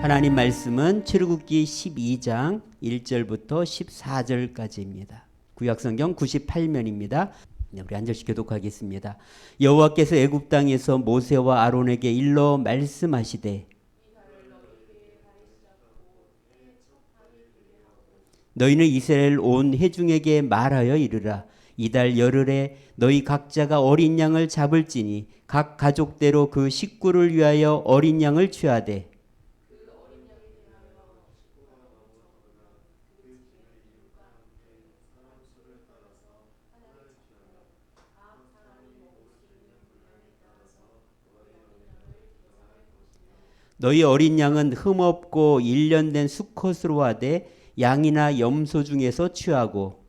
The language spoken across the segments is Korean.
하나님 말씀은 출애굽기 12장 1절부터 14절까지입니다. 구약성경 98면입니다. 우리 한 절씩 교독하겠습니다. 여호와께서 애굽 땅에서 모세와 아론에게 일러 말씀하시되 너희는 이스라엘 온 회중에게 말하여 이르라. 이달 열흘에 너희 각자가 어린 양을 잡을지니 각 가족대로 그 식구를 위하여 어린 양을 취하되 너희 어린 양은 흠없고 1년 된 수컷으로 하되 양이나 염소 중에서 취하고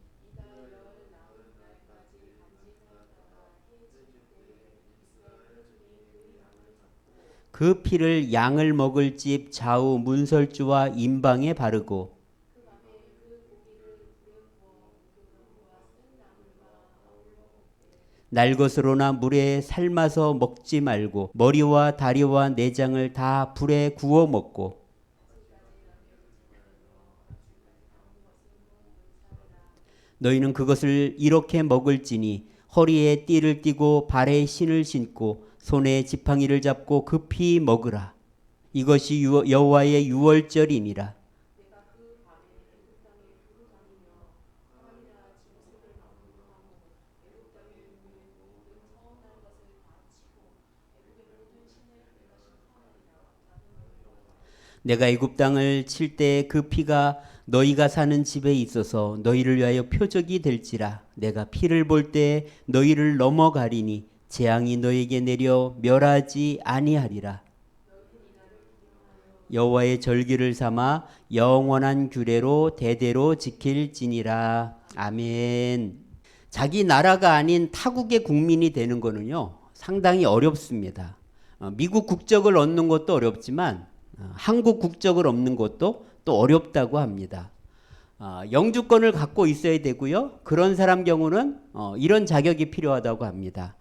그 피를 양을 먹을 집 좌우 문설주와 임방에 바르고 날 것으로나 물에 삶아서 먹지 말고 머리와 다리와 내장을 다 불에 구워 먹고 너희는 그것을 이렇게 먹을지니 허리에 띠를 띠고 발에 신을 신고 손에 지팡이를 잡고 급히 먹으라. 이것이 여호와의 유월절이니라. 내가 애굽 땅을 칠 때 그 피가 너희가 사는 집에 있어서 너희를 위하여 표적이 될지라. 내가 피를 볼 때 너희를 넘어가리니 재앙이 너희에게 내려 멸하지 아니하리라. 여호와의 절기를 삼아 영원한 규례로 대대로 지킬지니라. 아멘. 자기 나라가 아닌 타국의 국민이 되는 거는요 상당히 어렵습니다. 미국 국적을 얻는 것도 어렵지만 한국 국적을 얻는 것도 또 어렵다고 합니다. 영주권을 갖고 있어야 되고요. 그런 사람 경우는 이런 자격이 필요하다고 합니다.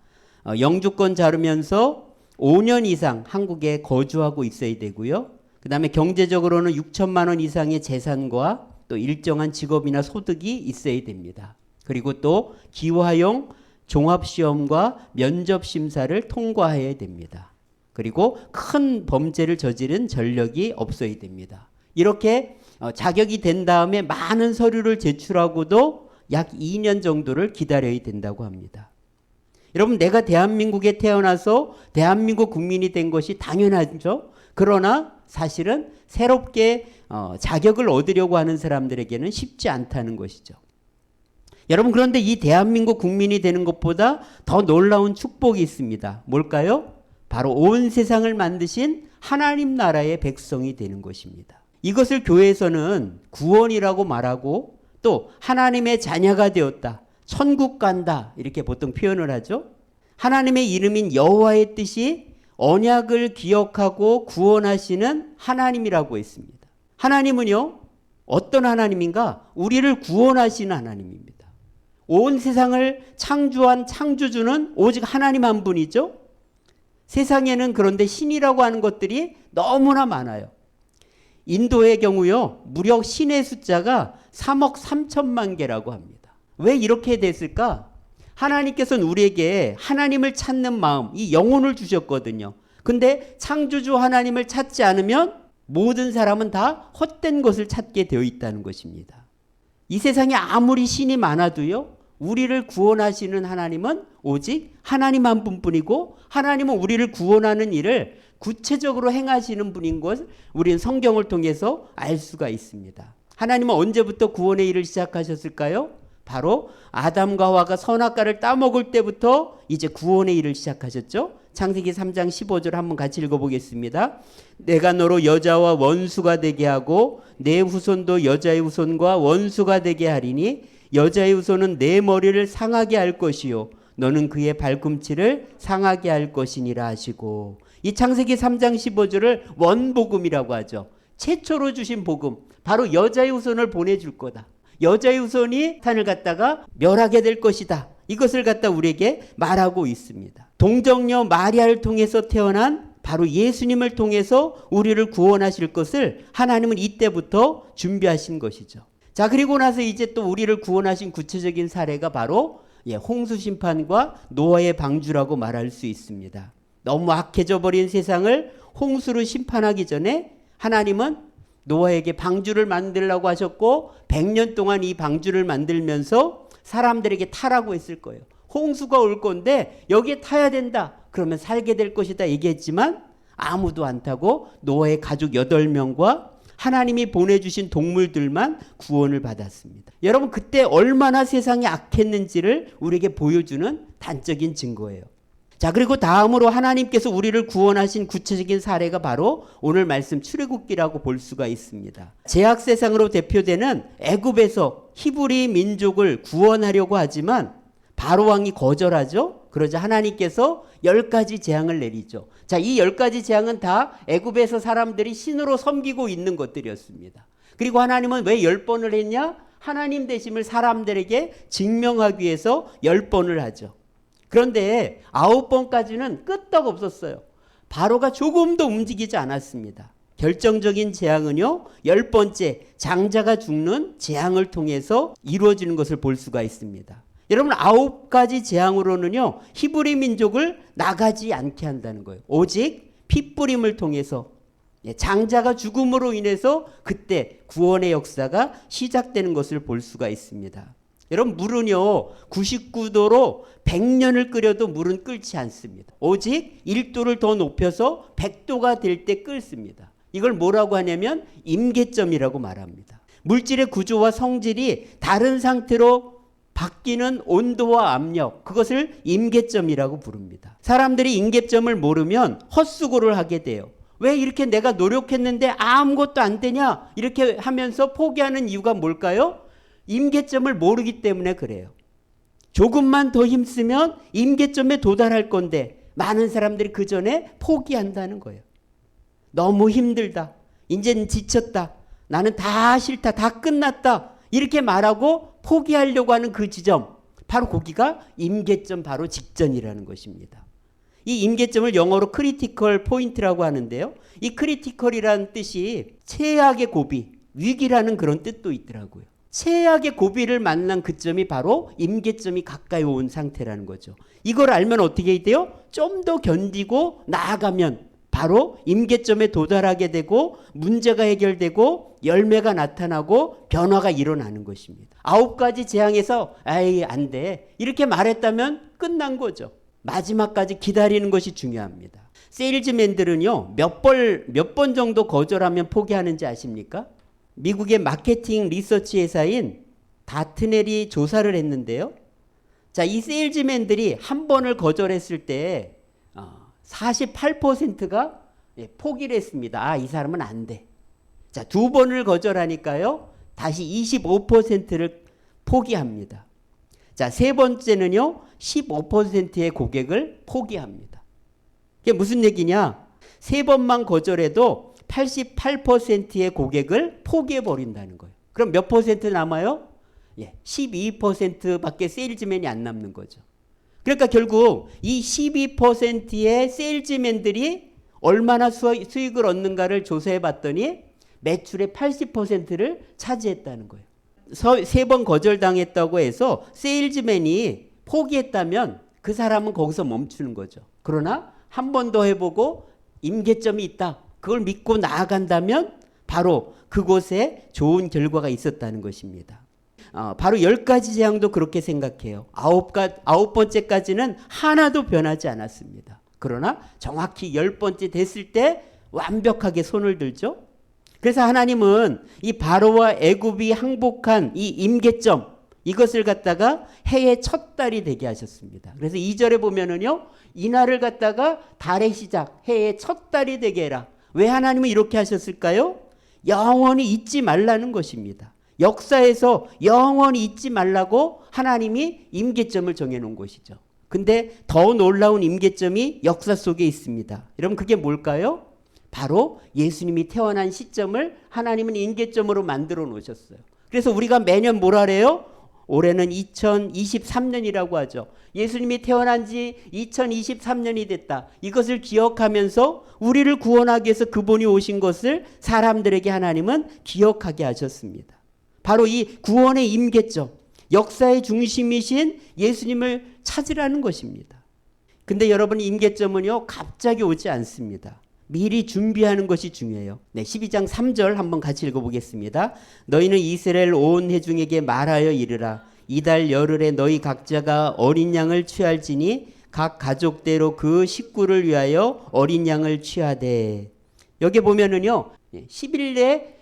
영주권 자르면서 5년 이상 한국에 거주하고 있어야 되고요. 그 다음에 경제적으로는 6천만 원 이상의 재산과 또 일정한 직업이나 소득이 있어야 됩니다. 그리고 또 기화용 종합시험과 면접심사를 통과해야 됩니다. 그리고 큰 범죄를 저지른 전력이 없어야 됩니다. 이렇게 자격이 된 다음에 많은 서류를 제출하고도 약 2년 정도를 기다려야 된다고 합니다. 여러분, 내가 대한민국에 태어나서 대한민국 국민이 된 것이 당연하죠. 그러나 사실은 새롭게 자격을 얻으려고 하는 사람들에게는 쉽지 않다는 것이죠. 여러분, 그런데 이 대한민국 국민이 되는 것보다 더 놀라운 축복이 있습니다. 뭘까요? 바로 온 세상을 만드신 하나님 나라의 백성이 되는 것입니다. 이것을 교회에서는 구원이라고 말하고 또 하나님의 자녀가 되었다, 천국 간다 이렇게 보통 표현을 하죠. 하나님의 이름인 여호와의 뜻이 언약을 기억하고 구원하시는 하나님이라고 했습니다. 하나님은요 어떤 하나님인가? 우리를 구원하시는 하나님입니다. 온 세상을 창조한 창조주는 오직 하나님 한 분이죠. 세상에는 그런데 신이라고 하는 것들이 너무나 많아요. 인도의 경우요 무려 신의 숫자가 3억 3천만 개라고 합니다. 왜 이렇게 됐을까? 하나님께서는 우리에게 하나님을 찾는 마음, 이 영혼을 주셨거든요. 근데 창조주 하나님을 찾지 않으면 모든 사람은 다 헛된 것을 찾게 되어 있다는 것입니다. 이 세상에 아무리 신이 많아도요 우리를 구원하시는 하나님은 오직 하나님 한 분뿐이고 하나님은 우리를 구원하는 일을 구체적으로 행하시는 분인 것을 우리는 성경을 통해서 알 수가 있습니다. 하나님은 언제부터 구원의 일을 시작하셨을까요? 바로 아담과 하와가 선악과를 따먹을 때부터 이제 구원의 일을 시작하셨죠. 창세기 3장 15절 한번 같이 읽어보겠습니다. 내가 너로 여자와 원수가 되게 하고 내 후손도 여자의 후손과 원수가 되게 하리니 여자의 후손은 내 머리를 상하게 할 것이요 너는 그의 발꿈치를 상하게 할 것이니라 하시고, 이 창세기 3장 15절을 원복음이라고 하죠. 최초로 주신 복음, 바로 여자의 후손을 보내줄 거다. 여자의 후손이 탄을 갖다가 멸하게 될 것이다. 이것을 갖다 우리에게 말하고 있습니다. 동정녀 마리아를 통해서 태어난 바로 예수님을 통해서 우리를 구원하실 것을 하나님은 이때부터 준비하신 것이죠. 자, 그리고 나서 이제 또 우리를 구원하신 구체적인 사례가 바로 홍수 심판과 노아의 방주라고 말할 수 있습니다. 너무 악해져 버린 세상을 홍수로 심판하기 전에 하나님은 노아에게 방주를 만들라고 하셨고 100년 동안 이 방주를 만들면서 사람들에게 타라고 했을 거예요. 홍수가 올 건데 여기에 타야 된다. 그러면 살게 될 것이다 얘기했지만 아무도 안 타고 노아의 가족 8명과 하나님이 보내주신 동물들만 구원을 받았습니다. 여러분, 그때 얼마나 세상이 악했는지를 우리에게 보여주는 단적인 증거예요. 자, 그리고 다음으로 하나님께서 우리를 구원하신 구체적인 사례가 바로 오늘 말씀 출애굽기라고 볼 수가 있습니다. 죄악 세상으로 대표되는 애굽에서 히브리 민족을 구원하려고 하지만 바로 왕이 거절하죠. 그러자 하나님께서 10가지 재앙을 내리죠. 자, 이 10가지 재앙은 다 애굽에서 사람들이 신으로 섬기고 있는 것들이었습니다. 그리고 하나님은 왜 10번을 했냐? 하나님 되심을 사람들에게 증명하기 위해서 10번을 하죠. 그런데 9번까지는 끄떡없었어요. 바로가 조금도 움직이지 않았습니다. 결정적인 재앙은요, 10번째 장자가 죽는 재앙을 통해서 이루어지는 것을 볼 수가 있습니다. 여러분, 9가지 재앙으로는요, 히브리 민족을 나가지 않게 한다는 거예요. 오직 핏부림을 통해서 장자가 죽음으로 인해서 그때 구원의 역사가 시작되는 것을 볼 수가 있습니다. 여러분, 물은요 99도로 100년을 끓여도 물은 끓지 않습니다. 오직 1도를 더 높여서 100도가 될 때 끓습니다. 이걸 뭐라고 하냐면 임계점이라고 말합니다. 물질의 구조와 성질이 다른 상태로 바뀌는 온도와 압력, 그것을 임계점이라고 부릅니다. 사람들이 임계점을 모르면 헛수고를 하게 돼요. 왜 이렇게 내가 노력했는데 아무것도 안 되냐 이렇게 하면서 포기하는 이유가 뭘까요? 임계점을 모르기 때문에 그래요. 조금만 더 힘쓰면 임계점에 도달할 건데 많은 사람들이 그 전에 포기한다는 거예요. 너무 힘들다. 이제는 지쳤다. 나는 다 싫다. 다 끝났다. 이렇게 말하고 포기하려고 하는 그 지점, 바로 거기가 임계점 바로 직전이라는 것입니다. 이 임계점을 영어로 크리티컬 포인트라고 하는데요. 이 크리티컬이라는 뜻이 최악의 고비, 위기라는 그런 뜻도 있더라고요. 최악의 고비를 만난 그 점이 바로 임계점이 가까이 온 상태라는 거죠. 이걸 알면 어떻게 돼요? 좀 더 견디고 나아가면 바로 임계점에 도달하게 되고 문제가 해결되고 열매가 나타나고 변화가 일어나는 것입니다. 9가지 재앙에서 아이 안 돼 이렇게 말했다면 끝난 거죠. 마지막까지 기다리는 것이 중요합니다. 세일즈맨들은요 몇 번 정도 거절하면 포기하는지 아십니까? 미국의 마케팅 리서치 회사인 다트넬이 조사를 했는데요. 자, 이 세일즈맨들이 한 번을 거절했을 때 48%가 포기를 했습니다. 아, 이 사람은 안 돼. 자, 2번을 거절하니까요. 다시 25%를 포기합니다. 자, 3번째는요. 15%의 고객을 포기합니다. 이게 무슨 얘기냐? 3번만 거절해도 88%의 고객을 포기해 버린다는 거예요. 그럼 몇 퍼센트 남아요? 12%밖에 세일즈맨이 안 남는 거죠. 그러니까 결국 이 12%의 세일즈맨들이 얼마나 수익을 얻는가를 조사해 봤더니 매출의 80%를 차지했다는 거예요. 3번 거절당했다고 해서 세일즈맨이 포기했다면 그 사람은 거기서 멈추는 거죠. 그러나 한 번 더 해보고 임계점이 있다. 그걸 믿고 나아간다면 바로 그곳에 좋은 결과가 있었다는 것입니다. 바로 10가지 재앙도 그렇게 생각해요. 9번째까지는 하나도 변하지 않았습니다. 그러나 정확히 10번째 됐을 때 완벽하게 손을 들죠. 그래서 하나님은 이 바로와 애굽이 항복한 이 임계점, 이것을 갖다가 해의 첫 달이 되게 하셨습니다. 그래서 2절에 보면은요, 이날을 갖다가 달의 시작, 해의 첫 달이 되게 해라. 왜 하나님은 이렇게 하셨을까요? 영원히 잊지 말라는 것입니다. 역사에서 영원히 잊지 말라고 하나님이 임계점을 정해놓은 것이죠. 근데 더 놀라운 임계점이 역사 속에 있습니다. 여러분, 그게 뭘까요? 바로 예수님이 태어난 시점을 하나님은 임계점으로 만들어 놓으셨어요. 그래서 우리가 매년 뭐라 그래요? 올해는 2023년이라고 하죠. 예수님이 태어난 지 2023년이 됐다. 이것을 기억하면서 우리를 구원하기 위해서 그분이 오신 것을 사람들에게 하나님은 기억하게 하셨습니다. 바로 이 구원의 임계점, 역사의 중심이신 예수님을 찾으라는 것입니다. 근데 여러분, 임계점은요, 갑자기 오지 않습니다. 미리 준비하는 것이 중요해요. 12장 3절 한번 같이 읽어보겠습니다. 너희는 이스라엘 온 회중에게 말하여 이르라. 이달 열흘에 너희 각자가 어린 양을 취할지니 각 가족대로 그 식구를 위하여 어린 양을 취하되. 여기 보면은요, 10일에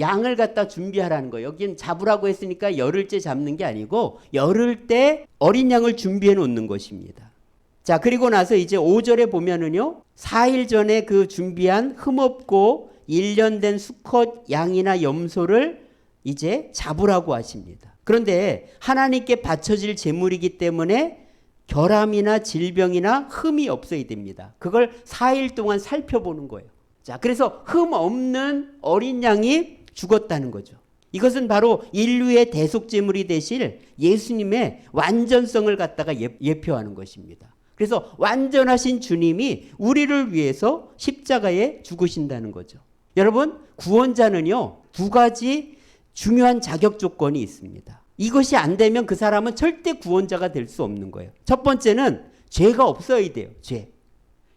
양을 갖다 준비하라는 거예요. 여기는 잡으라고 했으니까 열흘째 잡는 게 아니고 열흘 때 어린 양을 준비해 놓는 것입니다. 자, 그리고 나서 이제 5절에 보면은요, 4일 전에 그 준비한 흠없고 1년 된 수컷 양이나 염소를 이제 잡으라고 하십니다. 그런데 하나님께 바쳐질 제물이기 때문에 결함이나 질병이나 흠이 없어야 됩니다. 그걸 4일 동안 살펴보는 거예요. 자, 그래서 흠 없는 어린 양이 죽었다는 거죠. 이것은 바로 인류의 대속제물이 되실 예수님의 완전성을 갖다가 예표하는 것입니다. 그래서 완전하신 주님이 우리를 위해서 십자가에 죽으신다는 거죠. 여러분, 구원자는요, 두 가지 중요한 자격 조건이 있습니다. 이것이 안 되면 그 사람은 절대 구원자가 될 수 없는 거예요. 첫 번째는 죄가 없어야 돼요. 죄.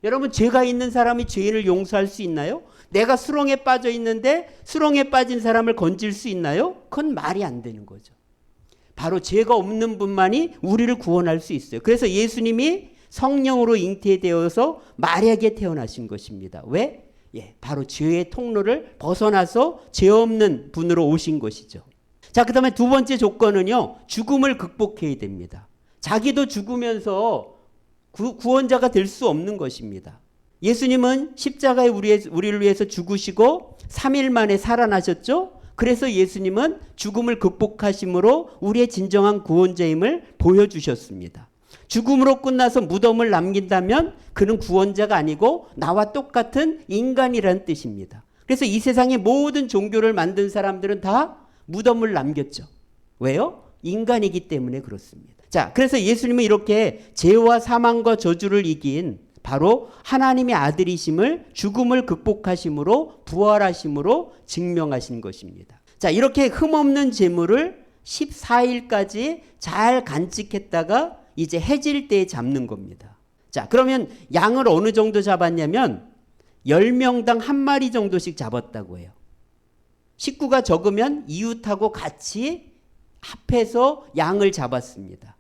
여러분, 죄가 있는 사람이 죄인을 용서할 수 있나요? 내가 수렁에 빠져 있는데 수렁에 빠진 사람을 건질 수 있나요? 그건 말이 안 되는 거죠. 바로 죄가 없는 분만이 우리를 구원할 수 있어요. 그래서 예수님이 성령으로 잉태되어서 마리아에게 태어나신 것입니다. 왜? 바로 죄의 통로를 벗어나서 죄 없는 분으로 오신 것이죠. 자, 그 다음에 두 번째 조건은요, 죽음을 극복해야 됩니다. 자기도 죽으면서 구원자가 될 수 없는 것입니다. 예수님은 십자가에 우리를 위해서 죽으시고 3일 만에 살아나셨죠? 그래서 예수님은 죽음을 극복하심으로 우리의 진정한 구원자임을 보여주셨습니다. 죽음으로 끝나서 무덤을 남긴다면 그는 구원자가 아니고 나와 똑같은 인간이라는 뜻입니다. 그래서 이 세상의 모든 종교를 만든 사람들은 다 무덤을 남겼죠. 왜요? 인간이기 때문에 그렇습니다. 자, 그래서 예수님은 이렇게 죄와 사망과 저주를 이긴 바로 하나님의 아들이심을 죽음을 극복하심으로 부활하심으로 증명하신 것입니다. 자, 이렇게 흠없는 제물을 14일까지 잘 간직했다가 이제 해질 때에 잡는 겁니다. 자, 그러면 양을 어느 정도 잡았냐면 10명당 한 마리 정도씩 잡았다고 해요. 식구가 적으면 이웃하고 같이 합해서 양을 잡았습니다.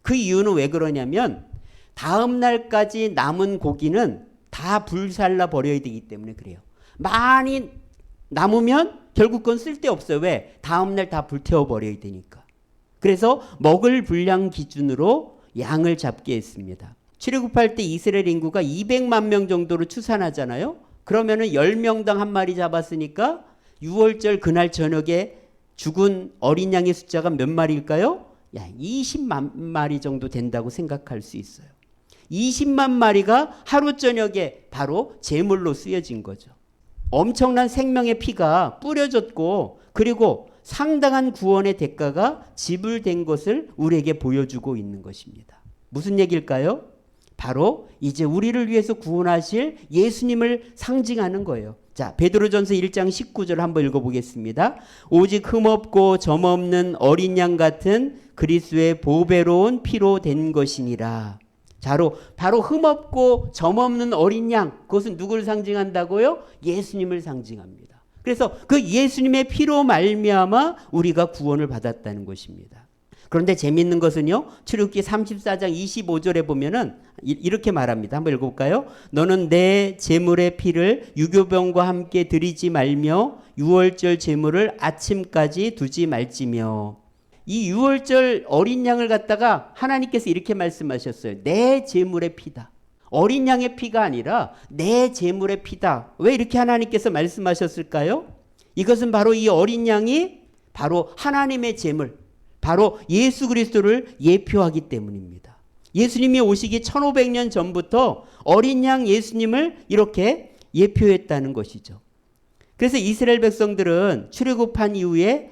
그 이유는 왜 그러냐면 다음 날까지 남은 고기는 다 불살라 버려야 되기 때문에 그래요. 많이 남으면 결국 그건 쓸데없어요. 왜? 다음 날 다 불태워 버려야 되니까. 그래서 먹을 분량 기준으로 양을 잡게 했습니다. 출애굽할 때 이스라엘 인구가 200만 명 정도로 추산하잖아요. 그러면은 10명당 한 마리 잡았으니까 6월절 그날 저녁에 죽은 어린 양의 숫자가 몇 마리일까요? 20만 마리 정도 된다고 생각할 수 있어요. 20만 마리가 하루 저녁에 바로 제물로 쓰여진 거죠. 엄청난 생명의 피가 뿌려졌고 그리고 상당한 구원의 대가가 지불된 것을 우리에게 보여주고 있는 것입니다. 무슨 얘기일까요? 바로 이제 우리를 위해서 구원하실 예수님을 상징하는 거예요. 자, 베드로전서 1장 19절 한번 읽어보겠습니다. 오직 흠없고 점없는 어린 양 같은 그리스도의 보배로운 피로 된 것이니라. 바로 흠없고 점없는 어린 양, 그것은 누구를 상징한다고요? 예수님을 상징합니다. 그래서 그 예수님의 피로 말미암아 우리가 구원을 받았다는 것입니다. 그런데 재밌는 것은요, 출애굽기 34장 25절에 보면은 이렇게 말합니다. 한번 읽어볼까요? 너는 내 제물의 피를 유교병과 함께 드리지 말며 유월절 제물을 아침까지 두지 말지며. 이 유월절 어린 양을 갖다가 하나님께서 이렇게 말씀하셨어요. 내 제물의 피다. 어린 양의 피가 아니라 내 제물의 피다. 왜 이렇게 하나님께서 말씀하셨을까요? 이것은 바로 이 어린 양이 바로 하나님의 제물, 바로 예수 그리스도를 예표하기 때문입니다. 예수님이 오시기 1500년 전부터 어린 양 예수님을 이렇게 예표했다는 것이죠. 그래서 이스라엘 백성들은 출애굽한 이후에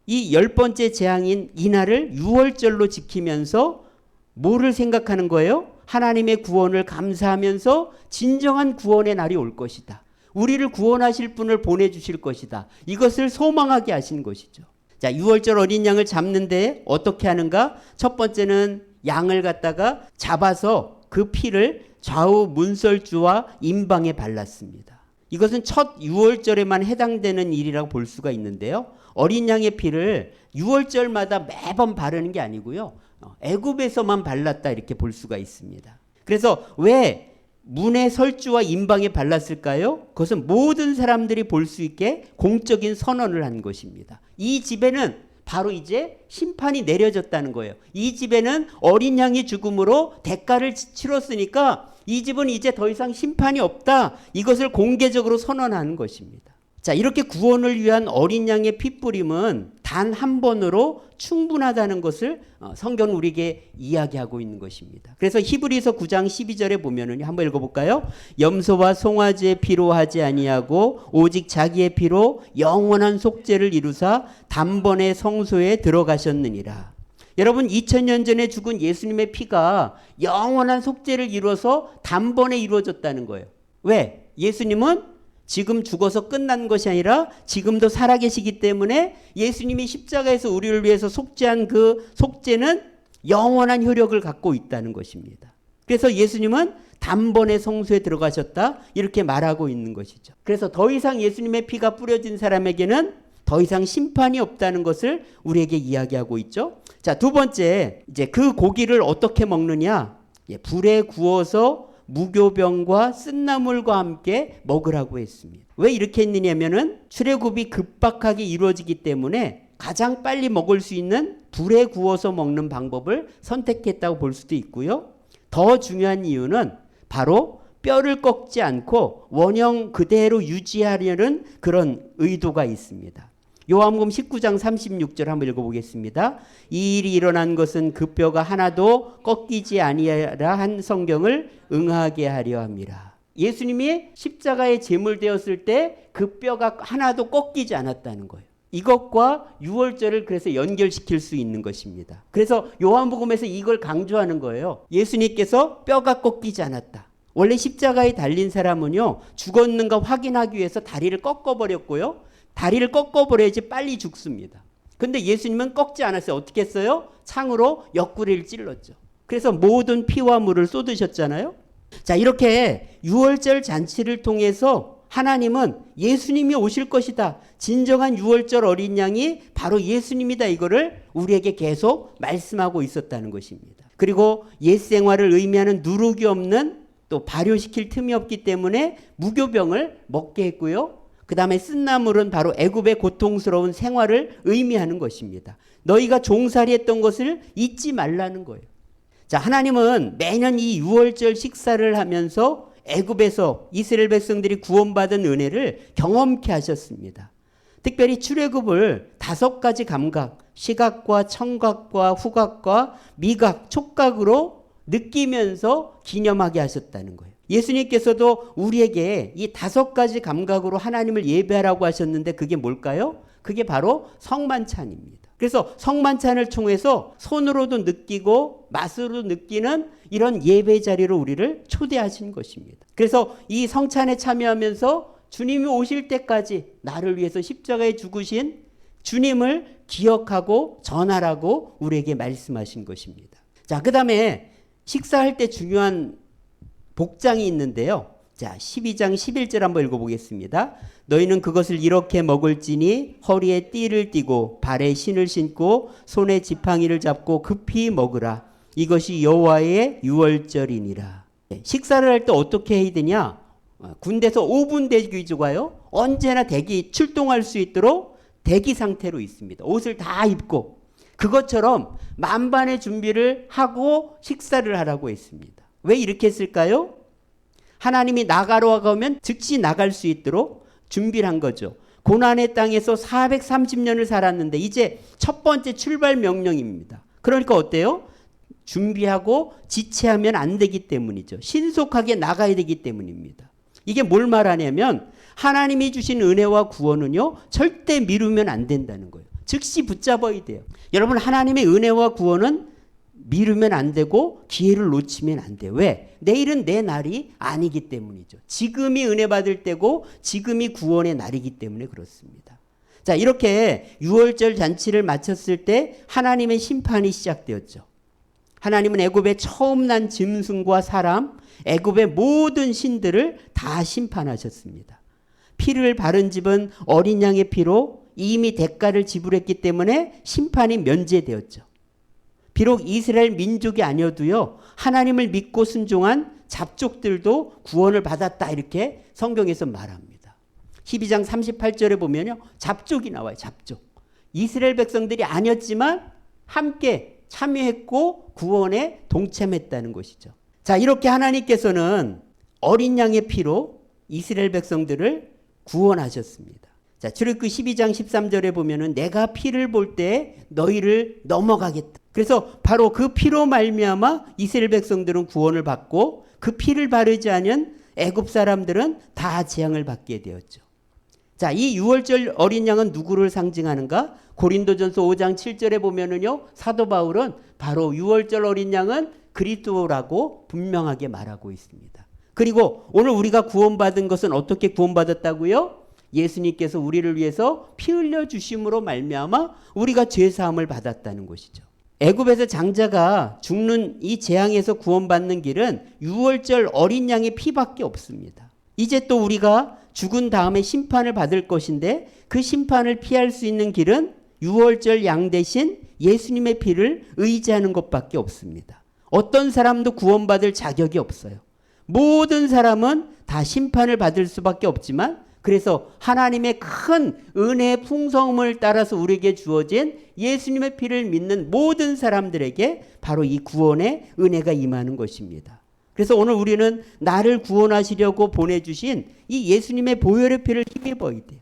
이 10번째 재앙인 이날을 유월절로 지키면서 뭐를 생각하는 거예요? 하나님의 구원을 감사하면서 진정한 구원의 날이 올 것이다. 우리를 구원하실 분을 보내주실 것이다. 이것을 소망하게 하신 것이죠. 자, 유월절 어린 양을 잡는데 어떻게 하는가? 첫 번째는 양을 갖다가 잡아서 그 피를 좌우 문설주와 임방에 발랐습니다. 이것은 첫 유월절에만 해당되는 일이라고 볼 수가 있는데요. 어린 양의 피를 유월절마다 매번 바르는 게 아니고요. 애굽에서만 발랐다 이렇게 볼 수가 있습니다. 그래서 왜 문의 설주와 임방에 발랐을까요? 그것은 모든 사람들이 볼 수 있게 공적인 선언을 한 것입니다. 이 집에는 바로 이제 심판이 내려졌다는 거예요. 이 집에는 어린 양의 죽음으로 대가를 치렀으니까 이 집은 이제 더 이상 심판이 없다. 이것을 공개적으로 선언하는 것입니다. 자, 이렇게 구원을 위한 어린 양의 핏부림은 단 한 번으로 충분하다는 것을 성경은 우리에게 이야기하고 있는 것입니다. 그래서 히브리서 9장 12절에 보면은 한번 읽어볼까요? 염소와 송아지의 피로 하지 아니하고 오직 자기의 피로 영원한 속죄를 이루사 단번에 성소에 들어가셨느니라. 여러분, 2000년 전에 죽은 예수님의 피가 영원한 속죄를 이루어서 단번에 이루어졌다는 거예요. 왜? 예수님은 지금 죽어서 끝난 것이 아니라 지금도 살아계시기 때문에 예수님이 십자가에서 우리를 위해서 속죄한 그 속죄는 영원한 효력을 갖고 있다는 것입니다. 그래서 예수님은 단번에 성소에 들어가셨다 이렇게 말하고 있는 것이죠. 그래서 더 이상 예수님의 피가 뿌려진 사람에게는 더 이상 심판이 없다는 것을 우리에게 이야기하고 있죠. 자, 두 번째, 이제 그 고기를 어떻게 먹느냐? 불에 구워서 무교병과 쓴나물과 함께 먹으라고 했습니다. 왜 이렇게 했느냐면은 출애굽이 급박하게 이루어지기 때문에 가장 빨리 먹을 수 있는 불에 구워서 먹는 방법을 선택했다고 볼 수도 있고요. 더 중요한 이유는 바로 뼈를 꺾지 않고 원형 그대로 유지하려는 그런 의도가 있습니다. 요한복음 19장 36절 한번 읽어보겠습니다. 이 일이 일어난 것은 그 뼈가 하나도 꺾이지 아니하라 한 성경을 응하게 하려 함이라. 예수님이 십자가에 제물되었을 때 그 뼈가 하나도 꺾이지 않았다는 거예요. 이것과 유월절을 그래서 연결시킬 수 있는 것입니다. 그래서 요한복음에서 이걸 강조하는 거예요. 예수님께서 뼈가 꺾이지 않았다. 원래 십자가에 달린 사람은요, 죽었는가 확인하기 위해서 다리를 꺾어버렸고요. 다리를 꺾어버려야지 빨리 죽습니다. 근데 예수님은 꺾지 않았어요. 어떻게 했어요? 창으로 옆구리를 찔렀죠. 그래서 모든 피와 물을 쏟으셨잖아요. 자, 이렇게 유월절 잔치를 통해서 하나님은 예수님이 오실 것이다. 진정한 유월절 어린 양이 바로 예수님이다. 이거를 우리에게 계속 말씀하고 있었다는 것입니다. 그리고 옛 생활을 의미하는 누룩이 없는 또 발효시킬 틈이 없기 때문에 무교병을 먹게 했고요. 그 다음에 쓴나물은 바로 애굽의 고통스러운 생활을 의미하는 것입니다. 너희가 종살이했던 것을 잊지 말라는 거예요. 자, 하나님은 매년 이 유월절 식사를 하면서 애굽에서 이스라엘 백성들이 구원받은 은혜를 경험케 하셨습니다. 특별히 출애굽을 5가지 감각, 시각과 청각과 후각과 미각, 촉각으로 느끼면서 기념하게 하셨다는 거예요. 예수님께서도 우리에게 이 5가지 감각으로 하나님을 예배하라고 하셨는데 그게 뭘까요? 그게 바로 성만찬입니다. 그래서 성만찬을 통해서 손으로도 느끼고 맛으로 느끼는 이런 예배 자리로 우리를 초대하신 것입니다. 그래서 이 성찬에 참여하면서 주님이 오실 때까지 나를 위해서 십자가에 죽으신 주님을 기억하고 전하라고 우리에게 말씀하신 것입니다. 자, 그 다음에 식사할 때 중요한 복장이 있는데요. 자, 12장 11절 한번 읽어보겠습니다. 너희는 그것을 이렇게 먹을지니 허리에 띠를 띠고 발에 신을 신고 손에 지팡이를 잡고 급히 먹으라. 이것이 여호와의 유월절이니라. 식사를 할 때 어떻게 해야 되냐? 군대에서 5분 대기 좋아요. 언제나 대기 출동할 수 있도록 대기 상태로 있습니다. 옷을 다 입고 그것처럼 만반의 준비를 하고 식사를 하라고 했습니다. 왜 이렇게 했을까요? 하나님이 나가라고 하면 즉시 나갈 수 있도록 준비를 한 거죠. 고난의 땅에서 430년을 살았는데 이제 첫 번째 출발 명령입니다. 그러니까 어때요? 준비하고 지체하면 안 되기 때문이죠. 신속하게 나가야 되기 때문입니다. 이게 뭘 말하냐면 하나님이 주신 은혜와 구원은요, 절대 미루면 안 된다는 거예요. 즉시 붙잡아야 돼요. 여러분, 하나님의 은혜와 구원은 미루면 안 되고 기회를 놓치면 안 돼요. 왜? 내일은 내 날이 아니기 때문이죠. 지금이 은혜 받을 때고 지금이 구원의 날이기 때문에 그렇습니다. 자, 이렇게 유월절 잔치를 마쳤을 때 하나님의 심판이 시작되었죠. 하나님은 애굽에 처음 난 짐승과 사람, 애굽의 모든 신들을 다 심판하셨습니다. 피를 바른 집은 어린 양의 피로 이미 대가를 지불했기 때문에 심판이 면제되었죠. 비록 이스라엘 민족이 아니어도요, 하나님을 믿고 순종한 잡족들도 구원을 받았다, 이렇게 성경에서 말합니다. 12장 38절에 보면요, 잡족이 나와요. 잡족. 이스라엘 백성들이 아니었지만 함께 참여했고 구원에 동참했다는 것이죠. 자, 이렇게 하나님께서는 어린 양의 피로 이스라엘 백성들을 구원하셨습니다. 자, 출애굽기 12장 13절에 보면은 내가 피를 볼 때 너희를 넘어가겠다. 그래서 바로 그 피로 말미암아 이스라엘 백성들은 구원을 받고 그 피를 바르지 않은 애굽 사람들은 다 재앙을 받게 되었죠. 자, 이 유월절 어린 양은 누구를 상징하는가? 고린도전서 5장 7절에 보면은요, 사도 바울은 바로 유월절 어린 양은 그리스도라고 분명하게 말하고 있습니다. 그리고 오늘 우리가 구원받은 것은 어떻게 구원받았다고요? 예수님께서 우리를 위해서 피 흘려 주심으로 말미암아 우리가 죄 사함을 받았다는 것이죠. 애굽에서 장자가 죽는 이 재앙에서 구원받는 길은 유월절 어린 양의 피밖에 없습니다. 이제 또 우리가 죽은 다음에 심판을 받을 것인데 그 심판을 피할 수 있는 길은 유월절 양 대신 예수님의 피를 의지하는 것밖에 없습니다. 어떤 사람도 구원받을 자격이 없어요. 모든 사람은 다 심판을 받을 수밖에 없지만, 그래서 하나님의 큰 은혜의 풍성함을 따라서 우리에게 주어진 예수님의 피를 믿는 모든 사람들에게 바로 이 구원의 은혜가 임하는 것입니다. 그래서 오늘 우리는 나를 구원하시려고 보내주신 이 예수님의 보혈의 피를 힘입어야 돼요.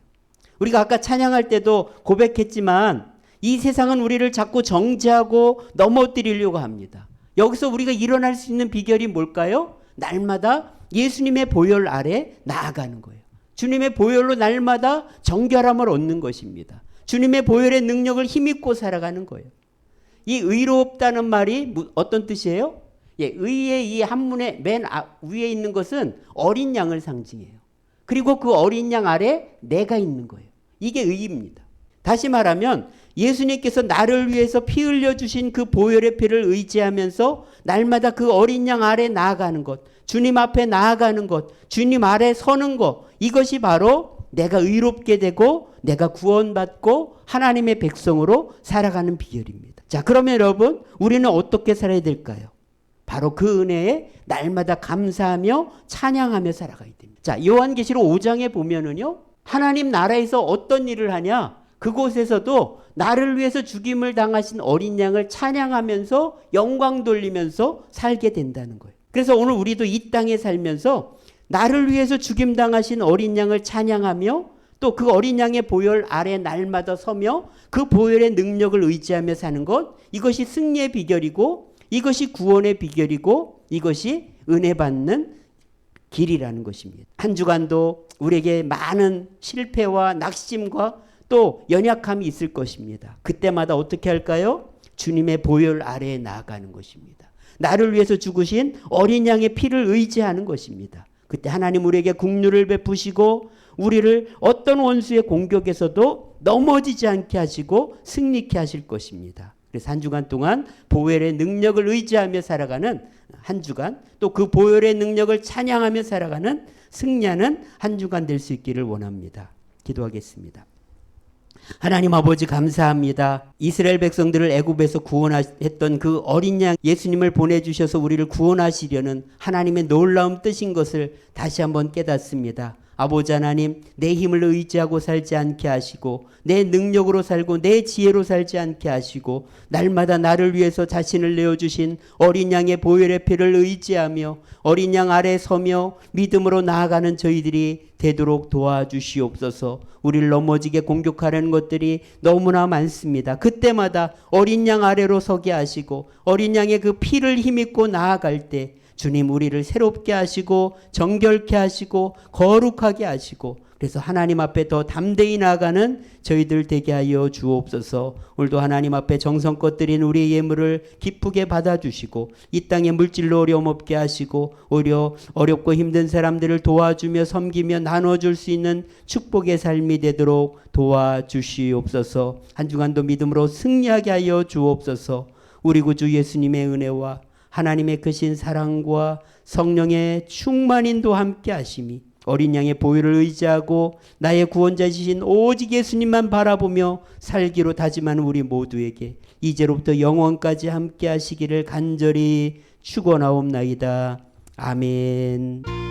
우리가 아까 찬양할 때도 고백했지만 이 세상은 우리를 자꾸 정죄하고 넘어뜨리려고 합니다. 여기서 우리가 일어날 수 있는 비결이 뭘까요? 날마다 예수님의 보혈 아래 나아가는 거예요. 주님의 보혈로 날마다 정결함을 얻는 것입니다. 주님의 보혈의 능력을 힘입고 살아가는 거예요. 이 의롭다는 말이 어떤 뜻이에요? 예, 의의 이 한문의 맨 위에 있는 것은 어린 양을 상징해요. 그리고 그 어린 양 아래 내가 있는 거예요. 이게 의입니다. 다시 말하면 예수님께서 나를 위해서 피 흘려주신 그 보혈의 피를 의지하면서 날마다 그 어린 양 아래 나아가는 것, 주님 앞에 나아가는 것, 주님 아래 서는 것, 이것이 바로 내가 의롭게 되고 내가 구원받고 하나님의 백성으로 살아가는 비결입니다. 자, 그러면 여러분, 우리는 어떻게 살아야 될까요? 바로 그 은혜에 날마다 감사하며 찬양하며 살아가야 됩니다. 자, 요한계시록 5장에 보면은요, 하나님 나라에서 어떤 일을 하냐? 그곳에서도 나를 위해서 죽임을 당하신 어린 양을 찬양하면서 영광 돌리면서 살게 된다는 거예요. 그래서 오늘 우리도 이 땅에 살면서 나를 위해서 죽임 당하신 어린 양을 찬양하며 또 그 어린 양의 보혈 아래 날마다 서며 그 보혈의 능력을 의지하며 사는 것, 이것이 승리의 비결이고 이것이 구원의 비결이고 이것이 은혜 받는 길이라는 것입니다. 한 주간도 우리에게 많은 실패와 낙심과 또 연약함이 있을 것입니다. 그때마다 어떻게 할까요? 주님의 보혈 아래에 나아가는 것입니다. 나를 위해서 죽으신 어린 양의 피를 의지하는 것입니다. 그때 하나님 우리에게 긍휼을 베푸시고 우리를 어떤 원수의 공격에서도 넘어지지 않게 하시고 승리케 하실 것입니다. 그래서 한 주간 동안 보혈의 능력을 의지하며 살아가는 한 주간, 또 그 보혈의 능력을 찬양하며 살아가는 승리하는 한 주간 될 수 있기를 원합니다. 기도하겠습니다. 하나님 아버지 감사합니다. 이스라엘 백성들을 애굽에서 구원했던 그 어린 양 예수님을 보내주셔서 우리를 구원하시려는 하나님의 놀라운 뜻인 것을 다시 한번 깨닫습니다. 아버지 하나님, 내 힘을 의지하고 살지 않게 하시고 내 능력으로 살고 내 지혜로 살지 않게 하시고 날마다 나를 위해서 자신을 내어주신 어린 양의 보혈의 피를 의지하며 어린 양 아래 서며 믿음으로 나아가는 저희들이 되도록 도와주시옵소서. 우리를 넘어지게 공격하려는 것들이 너무나 많습니다. 그때마다 어린 양 아래로 서게 하시고 어린 양의 그 피를 힘입고 나아갈 때 주님 우리를 새롭게 하시고 정결케 하시고 거룩하게 하시고 그래서 하나님 앞에 더 담대히 나아가는 저희들 되게 하여 주옵소서. 오늘도 하나님 앞에 정성껏 드린 우리의 예물을 기쁘게 받아주시고 이 땅에 물질로 어려움 없게 하시고 오히려 어렵고 힘든 사람들을 도와주며 섬기며 나눠줄 수 있는 축복의 삶이 되도록 도와주시옵소서. 한 주간도 믿음으로 승리하게 하여 주옵소서. 우리 구주 예수님의 은혜와 하나님의 크신 사랑과 성령의 충만인도 함께 하심이 어린 양의 보혈을 의지하고 나의 구원자이신 오직 예수님만 바라보며 살기로 다짐하는 우리 모두에게 이제로부터 영원까지 함께 하시기를 간절히 축원하옵나이다. 아멘.